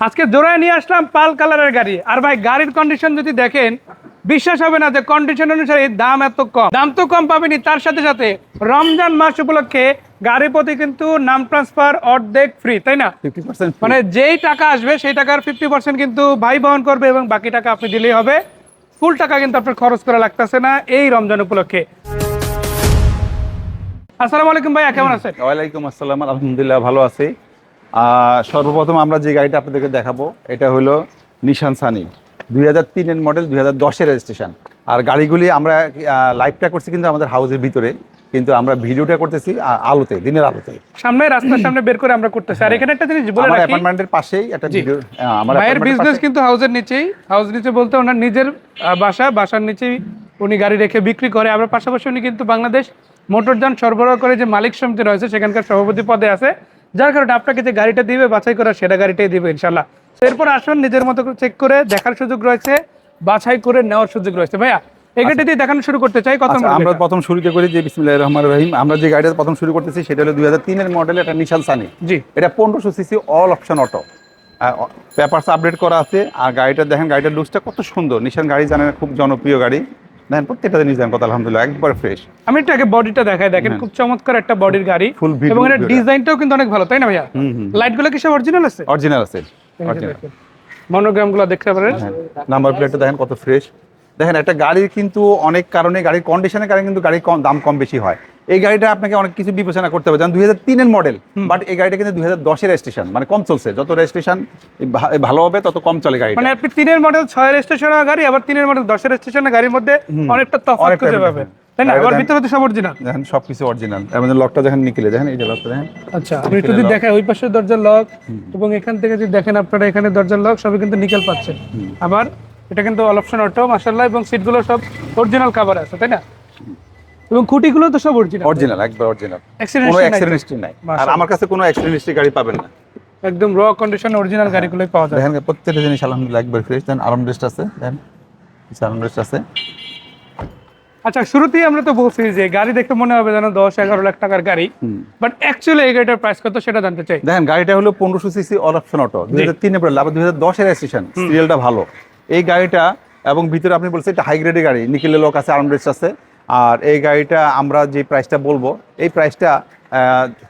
আজকে জোড়ায় নিয়ে আসলাম পাল কালারের গাড়ি। আর ভাই গাড়ির কন্ডিশন যদি দেখেন বিশ্বাস হবে না যে কন্ডিশন অনুসারে দাম এত কম। দাম তো কম পাবেনি, তার সাথে সাথে রমজান মাস উপলক্ষে গাড়ি প্রতি কিন্তু নাম ট্রান্সফার অর্ধেক ফ্রি, তাই না? 50% মানে যেই টাকা আসবে সেই টাকার 50% কিন্তু ভাই বহন করবে এবং বাকি টাকা আপনি দিলেই হবে। ফুল টাকা কিন্তু আপনার খরচ করা লাগতেছে না এই রমজান উপলক্ষে। আসসালামু আলাইকুম ভাইয়া, কেমন আছেন? ওয়ালাইকুম আসসালাম, আলহামদুলিল্লাহ ভালো আছি। সর্বপ্রথম আমরা যে গাড়িটা আপনাদেরকে দেখাবো এটা হলো নিশান সানি 2003 মডেল, 2010 রেজিস্ট্রেশন। আর গাড়িগুলি আমরা লাইভটা করছি কিন্তু আমাদের হাউসের ভিতরে, কিন্তু আমরা ভিডিওটা করতেছি আলোতে, দিনের আলোতে, সামনে রাস্তার সামনে বের করে আমরা করতেছি। আর এখানে একটা জিনিস বলে আমার রাখি, অ্যাপার্টমেন্টের পাশেই একটা ভিডিও। আমার ভাইয়ের বিজনেস কিন্তু হাউসের নিচেই। হাউস নিচে বলতে ওনার নিজের বাসার নিচেই উনি গাড়ি রেখে বিক্রি করে। আবার পাশাপাশি উনি কিন্তু বাংলাদেশ মোটরযান সরবরাহ করে যে মালিক সমিতি রয়েছে সেখানকার সভাপতি পদে আছে, যার কারণে আপনাকে যে গাড়িটা দিবে বাছাই করা সেটা গাড়িটাই দিবে ইনশাল্লাহ। তো এরপর আসুন, নিজের মতো চেক করে দেখার সুযোগ রয়েছে, বাছাই করে নেওয়ার সুযোগ রয়েছে। ভাইয়া এই গাড়িটা দিয়ে দেখানো শুরু করতে চাই। কথা আমরা প্রথম শুরুতে করি যে বিসমিল্লাহির রহমানির রহিম। আমরা যে গাড়িটা প্রথম শুরু করতেছি সেটা হলো 2003 মডেল, এটা নিশান সানি। জি, এটা 1500 CC all option auto, papers update করা আছে। আর গাড়িটা দেখেন, গাড়িটার লুকসটা কত সুন্দর। নিশান গাড়ি জানেন খুব জনপ্রিয় গাড়ি, দেখেন প্রত্যেকটা জিনিস জানেন কথা আলহামদুলিল্লাহ একবার ফ্রেশ। আমি একটু আগে বডিটা দেখাই, দেখেন খুব চমৎকার একটা বডির গাড়ি ফুল এবং এর ডিজাইনটাও কিন্তু অনেক ভালো, তাই না ভাইয়া? লাইটগুলো কি সব অরিজিনাল আছে? অরিজিনাল আছে, অরিজিনাল। মনোগ্রামগুলো দেখতে পারেন, নাম্বার প্লেটটা দেখেন কত ফ্রেশ। দেখেন একটা গাড়ির কিন্তু অনেক কারণে, গাড়ির কন্ডিশনের কারণে কিন্তু গাড়ির দাম কম বেশি হয়। এই গাড়িটা আপনাকে অনেক কিছু বিবেচনা করতে হবে, যেমন 2003 মডেল, বাট এই গাড়িটা কিন্তু 2010 রেজিস্ট্রেশন, মানে কম চলছে। যত রেজিস্ট্রেশন ভালো হবে তত কম চলে গাড়ি। মানে আপনি 3 মডেল 6 রেজিস্ট্রেশনের গাড়ি আবার 3 মডেল 10 রেজিস্ট্রেশনের গাড়ির মধ্যে অনেকটা তফাৎ খুঁজে পাবেন, তাই না? আবার ভিতরে তো সব অরিজিনাল, দেখেন সবকিছু অরিজিনাল। আমাদের লকটা দেখেন নিকেলে, দেখেন এই যে লকটা দেখেন। আচ্ছা আপনি একটু যদি দেখেন ওই পাশে দরজার লক এবং এখান থেকে যদি দেখেন আপনারা এখানে দরজার লক সবই কিন্তু নিকেল পাচ্ছেন। আবার এটা কিন্তু অল অপশন অটো মাশাআল্লাহ, এবং সিটগুলো সব অরিজিনাল কভার আছে, তাই না? এবং খুঁটিগুলো তো সব অরিজিনাল, অরিজিনাল একবার অরিজিনাল, অ্যাক্সিডেন্ট কোনো অ্যাক্সিডেন্ট হিস্ট্রি নাই। আর আমার কাছে কোনো অ্যাক্সিডেন্ট হিস্ট্রি গাড়ি পাবেন না, একদম র কন্ডিশন অরিজিনাল গাড়িগুলোই পাওয়া যায়। দেখেন প্রত্যেকটা জিনিস আলহামদুলিল্লাহ একবার ফ্রেশ। দেন আর্মরেস্ট আছে, দেন আর্মরেস্ট আছে। আচ্ছা শুরুতেই আমরা তো বলছি যে গাড়ি দেখে মনে হবে যেন 10-11 লাখ টাকার গাড়ি, বাট অ্যাকচুয়ালি এই গাড়িটার প্রাইস কত সেটা জানতে চাই। দেখেন গাড়িটা হলো 1500 সিসি অল অপশন অটো, 2003 এর আবার 2010 এর রেজিস্ট্রেশন, সিরিয়ালটা ভালো এই গাড়িটা। এবং ভিতরে আপনি বলছেন এটা হাই গ্রেডের গাড়ি, নিকেলের লক আছে, আর্মরেস্ট আছে। আর এই গাড়িটা আমরা যে প্রাইসটা বলবো, এই প্রাইসটা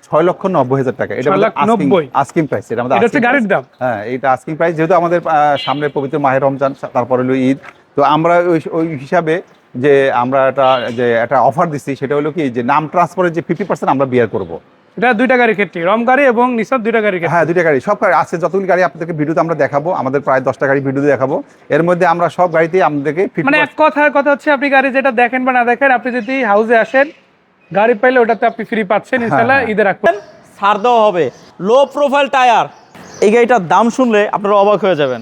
6,90,000 টাকা। এটা আস্কিং প্রাইস, এটা আমাদের হচ্ছে গাড়ির দাম। হ্যাঁ, এটা আস্কিং প্রাইস, যেহেতু আমাদের সামনে পবিত্র মাহে রমজান, তারপরে হলো ঈদ, তো আমরা ওই হিসাবে যে আমরা একটা অফার দিচ্ছি, সেটা হলো কি যে নাম ট্রান্সফারের যে 50% আমরা বিয়ার করবো। এটা দুইটা গাড়ির ক্ষেত্রে, রম গাড়ি এবং নিসান দুইটা গাড়ির ক্ষেত্রে। হ্যাঁ, দুইটা গাড়ি, সব গাড়ি আছে, যতগুলি গাড়ি আপনাদেরকে ভিডিওতে আমরা দেখাবো, আমাদের প্রায় 10টা গাড়ি ভিডিওতে দেখাবো। এর মধ্যে আমরা সব গাড়িতেই আপনাদেরকে মানে এক কথা হচ্ছে আপনি গাড়ি যেটা দেখেন বা না দেখেন, আপনি যদি হাউসে আসেন গাড়ি পাইলে ওটাতে আপনি ফ্রি পাচ্ছেন ইনশাআল্লাহ। ঈদে রাখবেন, ছাড় দেওয়া হবে। লো প্রোফাইল টায়ার, এই গাড়িটার দাম শুনলে আপনারা অবাক হয়ে যাবেন।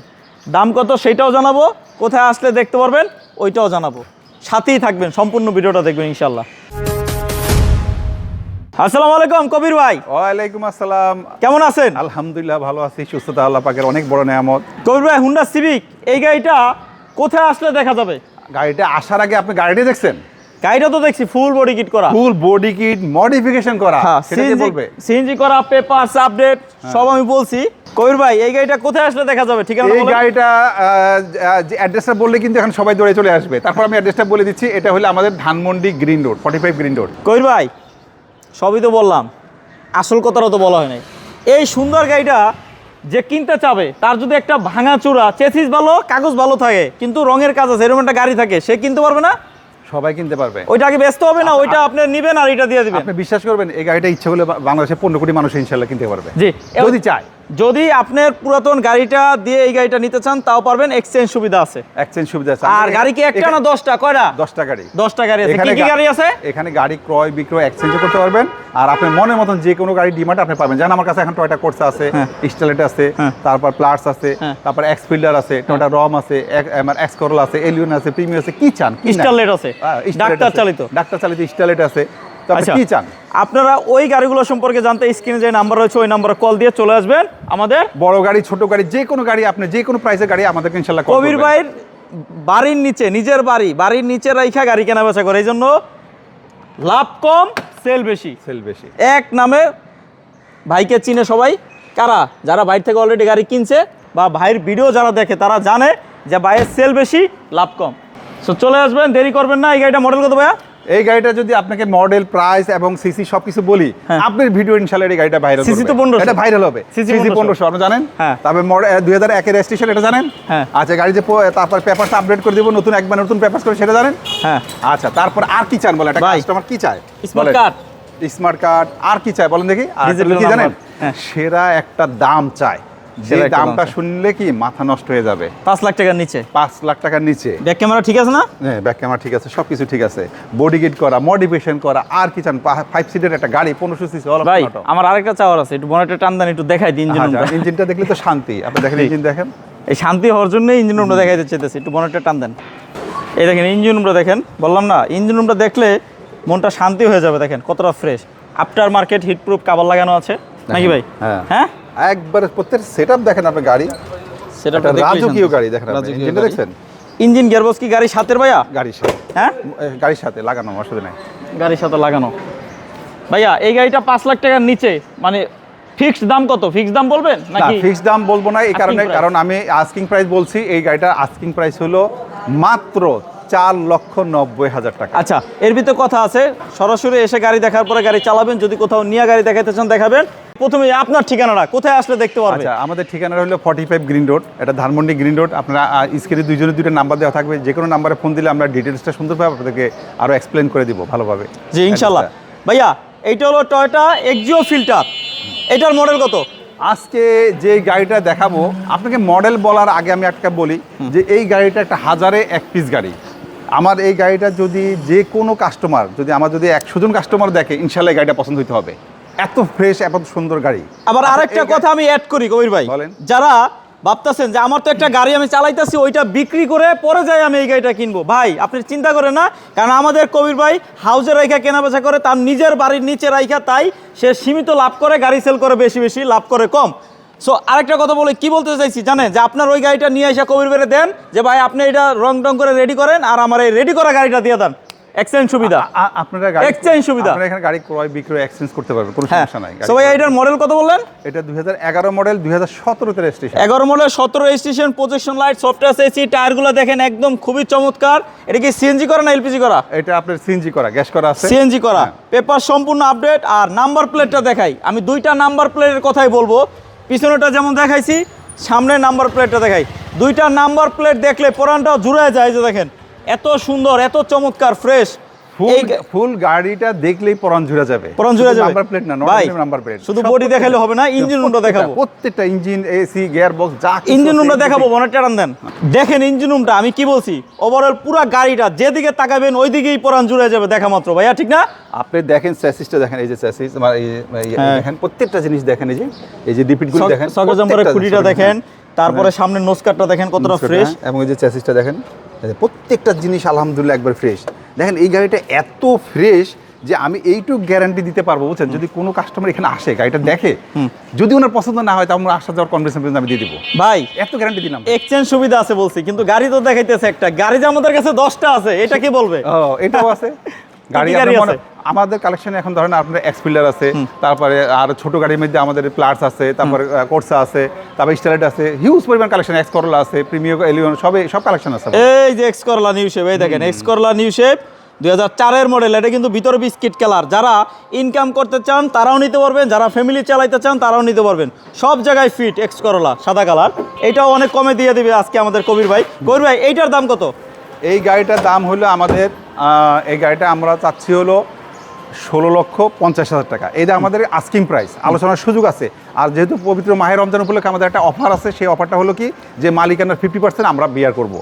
দাম কত সেটাও জানাবো, কোথায় আসলে দেখতে পারবেন ওইটাও জানাবো। সাথেই থাকবেন, সম্পূর্ণ ভিডিওটা দেখবেন ইনশাল্লাহ। আসসালামু আলাইকুম কবির ভাই। ওয়ালাইকুম আসসালাম, কেমন আছেন? আলহামদুলিল্লাহ ভালো আছি, সুস্থতা আল্লাহ পাকের অনেক বড় নেয়ামত। কবির ভাই, হুন্ডা সিভিক এই গাড়িটা কোথায় আসলে দেখা যাবে? গাড়িটা আসার আগে আপনি গাড়িটা দেখছেন? গাড়িটা তো দেখছি ফুল বডি কিট করা, ফুল বডি কিট মডিফিকেশন করা, সেটা কি বলবে? সিএনজি করা, পেপারস আপডেট সব আমি বলছি। কবির ভাই এই গাড়িটা কোথায় আসলে দেখা যাবে? ঠিকানা বলেন। এই গাড়িটা অ্যাড্রেসটা বললে কিন্তু এখন সবাই দৌড়ে চলে আসবে। তারপর আমি অ্যাড্রেসটা বলে দিচ্ছি, এটা হলো আমাদের Dhanmondi Green Road, 45 Green Road. Kabir ভাই সবই তো বললাম, আসল কথাটা তো বলা হয় নাই। এই সুন্দর গাড়িটা যে কিনতে চাবে, তার যদি একটা ভাঙা চূড়া, চেসিস ভালো, কাগজ ভালো থাকে, কিন্তু রঙের কাজ আছে, এরকম একটা গাড়ি থাকে, সে কিনতে পারবে না? সবাই কিনতে পারবে। ওইটা আগে ব্যস্ত হবে না, ওইটা আপনি নেবেন আর এটা দিয়ে দিবেন। আপনি বিশ্বাস করবেন, এই গাড়িটা ইচ্ছে হলে বাংলাদেশে 15 কোটি মানুষ ইনশাআল্লাহ কিনতে পারবে, জি যদি চায়। যদি আপনার পুরাতন গাড়িটা দিয়ে এই গাড়িটা নিতে চান তাও পারবেন, এক্সচেঞ্জ সুবিধা আছে। এক্সচেঞ্জ সুবিধা আছে। আর গাড়ি কি একটা না 10টা? কয়টা? 10টা গাড়ি। 10টা গাড়ি আছে। কি কি গাড়ি আছে এখানে? গাড়ি ক্রয় বিক্রয় এক্সচেঞ্জ করতে পারবেন। আর আপনি মনের মতন যে কোনো গাড়ি ডিমান্ড আপনি পাবেন। যেন আমার কাছে এখন টয়োটা কোর্স আছে, স্টেলেট আছে, তারপর প্লাস আছে, তারপর এক্স ফিল্ডার আছে, টয়োটা রম আছে, এক্স করোলা আছে, এলিয়ন আছে, প্রিমিয়াম আছে, কি চান? স্টেলেট আছে, ডাক্তার চালিত স্টেলেট আছে। আচ্ছা, কি চান? আপনারা ওই গাড়িগুলো সম্পর্কে জানতে স্ক্রিনে যে নাম্বার রয়েছে ওই নাম্বারে কল দিয়ে চলে আসবেন। আমাদের বড় গাড়ি, ছোট গাড়ি, যে কোনো গাড়ি, আপনি যে কোনো প্রাইসের গাড়ি আমাদেরকে ইনশাআল্লাহ কবির ভাইয়ের বাড়ির নিচে, নিজের বাড়ির নিচে রাইখা গাড়ি কেনা বেচা করে, এই জন্য লাভ কম, সেল বেশি। এক নামে ভাইকে চিনে সবাই। কারা? যারা বাইরে থেকে অলরেডি গাড়ি কিনছে, বা ভাইয়ের ভিডিও যারা দেখে তারা জানে যে ভাইয়ের সেল বেশি লাভ কম। সো চলে আসবেন, দেরি করবেন না। এই গাড়িটা মডেল কত ভাইয়া? এই গাড়িটা যদি আপনাকে মডেল, প্রাইস এবং সিসি সবকিছু বলি, আপনার ভিডিও ইনশাআল্লাহ এই গাড়িটা ভাইরাল হবে। সিসি তো 1500, এটা ভাইরাল হবে। সিসি সিসি 1500 আপনি জানেন? হ্যাঁ। তবে 2001 এর রেজিস্ট্রেশন এটা জানেন? হ্যাঁ। আচ্ছা, গাড়ি যে তারপর পেপারস আপডেট করে দিব, নতুন একবার নতুন পেপারস করে সেটা জানেন? হ্যাঁ। আচ্ছা, তারপর আর কি চান বলেন? একটা ভাই, কাস্টমার কি চায়? স্মার্ট কার্ড, স্মার্ট কার্ড আর কি চায় বলেন দেখি? আর Digital কি জানেন? number। হ্যাঁ। সেরা একটা দাম চায়, যে সেরা একটা দামটা দাম চায়। শুনলে কি মাথা নষ্ট হয়ে যাবে। 5 লাখ টাকার নিচে, 5 লাখ টাকার নিচে। ব্যাক ক্যামেরা ঠিক আছে না? হ্যাঁ, ব্যাক ক্যামেরা ঠিক আছে, সবকিছু ঠিক আছে, বডি কিট করা, মডিফিকেশন করা, আর কি চান? 5 সিটের একটা গাড়ি, 1500 সিসি অল ভাই আমার আরেকটা চাওয়ার আছে, একটু বনেটে টান দেন, একটু দেখাই দিন ইঞ্জিন রুমটা। ইঞ্জিনটা দেখলে তো শান্তি। আপনি দেখেন ইঞ্জিন দেখেন, এই শান্তি হওয়ার জন্যই ইঞ্জিন রুমটা দেখাইতে চাইতেছি, একটু বনেটে টান দেন। এই দেখেন ইঞ্জিন রুমটা দেখেন, বললাম না ইঞ্জিন রুমটা দেখলে মনটা শান্তি হয়ে যাবে। দেখেন কতটা fresh, after market heat proof cover লাগানো আছে নাকি ভাই? হ্যাঁ হ্যাঁ, একবারে প্রত্যেক সেটআপ দেখেন আপনি গাড়ি, সেটা একটা রাজকীয় গাড়ি দেখেন আপনি। ইঞ্জিনটা দেখছেন? ইঞ্জিন গিয়ারবক্স কি গাড়ির সাথের ভাইয়া? গাড়ির সাথে, হ্যাঁ, গাড়ির সাথে লাগানো, অসুবিধা নাই। গাড়ির সাথে লাগানো। ভাইয়া এই গাড়িটা 5 লাখ টাকার নিচে, মানে ফিক্সড দাম কত? ফিক্সড দাম বলবেন না, নাকি? ফিক্স দাম বলবো না, এই Asking কারণে price? কারণ আমি আস্কিং প্রাইস বলছি। এই গাড়িটার আস্কিং প্রাইস হলো মাত্র 4,90,000 টাকা। আচ্ছা, এর ভিতরে কথা আছে, সরাসরি এসে গাড়ি দেখার পরে গাড়ি চালাবেন, যদি কোথাও নিয়ে গাড়ি দেখাইতে চান দেখাবেন। প্রথমে আপনার ঠিকানাটা কোথায় আসলে দেখতে পারবেন? আচ্ছা, আমাদের ঠিকানা হলো 45 গ্রিন রোড, এটা ধানমন্ডি গ্রিন রোড। আপনারা স্ক্রিনে দুইজনের দুইটা নাম্বার দেওয়া থাকবে, যে কোনো নাম্বারে ফোন দিলে আমরা ডিটেলসটা সুন্দরভাবে আপনাদেরকে আরও এক্সপ্লেন করে দিব ভালোভাবে। জি ইনশাল্লাহ। ভাইয়া এইটা হলো টয়োটা এক্সিও ফিল্টার, এটার মডেল কত? আজকে যে গাড়িটা দেখাবো, আপনাকে মডেল বলার আগে আমি একটা বলি যে এই গাড়িটা একটা 1000-এ 1 পিস গাড়ি। আমার এই গাড়িটা যদি যে কোনো কাস্টমার, যদি আমার যদি 100 জন কাস্টমার দেখে, ইনশাল্লাহ এই গাড়িটা পছন্দ হতে হবে। এত ফ্রেশ, এত সুন্দর গাড়ি। আবার আচ্ছা, আরেকটা এই কথা আমি অ্যাড করি কবির ভাই, বলেন। যারা ভাবতেছেন যে আমার তো একটা গাড়ি আমি চালাইতেছি, ওইটা বিক্রি করে পরে যাই আমি এই গাড়িটা কিনবো, ভাই আপনি চিন্তা করেন না। কারণ আমাদের কবির ভাই হাউজে রাইখা কেনাবেচা করে, তার নিজের বাড়ির নিচে রাইখা, তাই সে সীমিত লাভ করে, গাড়ি সেল করে বেশি বেশি, লাভ করে কম। সো আরেকটা কথা বলে কি বলতে চাইছি জানেন, যে আপনার ওই গাড়িটা নিয়ে এসে কবির ভাইরে দেন, যে ভাই আপনি এটা রং টং করে রেডি করেন, আর আমার এই রেডি করা গাড়িটা দিয়ে দেন, এক্সচেঞ্জ সুবিধা। আপনারা গাড়ি Exchange সুবিধা। আপনারা এখানে গাড়ি ক্রয় বিক্রয় এক্সচেঞ্জ করতে পারবেন, কোনো হ্যাঁ, সমস্যা নাই। সো ভাই এটার মডেল কত বললেন? এটা 2011 মডেল, 2017-তে registration. 11 model, 17 registration, projection light, software AC, টায়ারগুলো দেখেন একদম খুবই চমৎকার। এটা কি সিএনজি করা না এলপিজি করা? এটা আপনার সিএনজি করা, গ্যাস করা আছে। সিএনজি করা, হ্যাঁ। পেপার সম্পূর্ণ আপডেট। আর নাম্বার প্লেটটা দেখাই, আমি দুইটা নাম্বার প্লেটের কথাই বলবো, পিছনেটা যেমন দেখাইছি, সামনে নাম্বার প্লেটটা দেখাই। দুইটা নাম্বার প্লেট দেখলে পরানটাও জুড়ে যায়। যে দেখেন এত সুন্দর, এত চমৎকার, ফ্রেশ। ফুল গাড়িটা দেখলেই পরান জুড়ে যাবে। পরান জুড়ে যাবে। নাম্বার প্লেট না, ভাই, নট নাম্বার প্লেট। শুধু বডি দেখাইলে হবে না, ইঞ্জিন রুমটা দেখাবো। প্রত্যেকটা ইঞ্জিন, এসি, গিয়ার বক্স, যা কিছু ইঞ্জিন আছে, রুমটা দেখাবো, বনেটটা টান দেন। দেখেন ইঞ্জিন রুমটা, আমি কি বলছি, ওভারঅল পুরো গাড়িটা যেদিকে তাকাবেন ওই দিকেই পরান জুড়ে যাবে দেখা মাত্র, ভাইয়া ঠিক না? আপনি দেখেন চ্যাসিসটা দেখেন, এই যে চ্যাসিস, হ্যাঁ। দেখেন প্রত্যেকটা জিনিস দেখেন, এই যে ডিপিটগুলো দেখেন, সকেট জাম্পারের খুঁটিটা দেখেন, তারপরে সামনে নোজকাটটা দেখেন কতটা ফ্রেশ, এবং এই যে চ্যাসিসটা দেখেন, এই যে প্রত্যেকটা জিনিস আলহামদুলিল্লাহ একবার ফ্রেশ। দেখেন এই গাড়িটা এত ফ্রেশ যে আমি এইটুকু গ্যারান্টি দিতে পারবো, বুঝছেন, যদি কোনো কাস্টমার এখানে আসে গাড়িটা দেখে, যদি ওনার পছন্দ না হয়, তাহলে আসা যাওয়ার কনভেনশন আমি দিয়ে দিব ভাই। এত গ্যারান্টি দিলাম। এক্সচেঞ্জ সুবিধা আছে বলছি, কিন্তু গাড়ি তো দেখাইতেছে একটা, গাড়ি যে আমাদের কাছে 10টা আছে, এটা কি বলবে? এটাও আছে গাড়ি। আমাদের কালেকশনে এখন ধরেন আপনার এক্সপিল্ডার আছে, তারপরে আর ছোট গাড়ির মধ্যে আমাদের প্লাস আছে, তারপরে কোর্সা আছে, তারপরে স্টাইলাইট আছে, হিউজ পরিমাণ কালেকশন, এক্স করলা আছে, প্রিমিয়ার এলিয়ন, সব কালেকশন আছে। এই যে এক্স করলা নিউ শেপ, এই দেখেন X Corolla new shape 2004-এর model. এটা কিন্তু ভিতরে বিস্কিট কালার। যারা ইনকাম করতে চান তারাও নিতে পারবেন, যারা ফ্যামিলি চালাইতে চান তারাও নিতে পারবেন, সব জায়গায় ফিট। এক্স করলা সাদা কালার, এটাও অনেক কমে দিয়ে দিবে আজকে আমাদের কবির ভাই। কবির ভাই এইটার দাম কত? এই গাড়িটার দাম হলো আমাদের, এই গাড়িটা আমরা চাচ্ছি হলো 16,50,000 টাকা। এটা আমাদের আস্কিং প্রাইস, আলোচনার সুযোগ আছে। আর যেহেতু পবিত্র মাহে রমজান উপলক্ষে আমাদের একটা অফার আছে, সেই অফারটা হলো কি, যে মালিকানার 50% আমরা বিয়ার করব।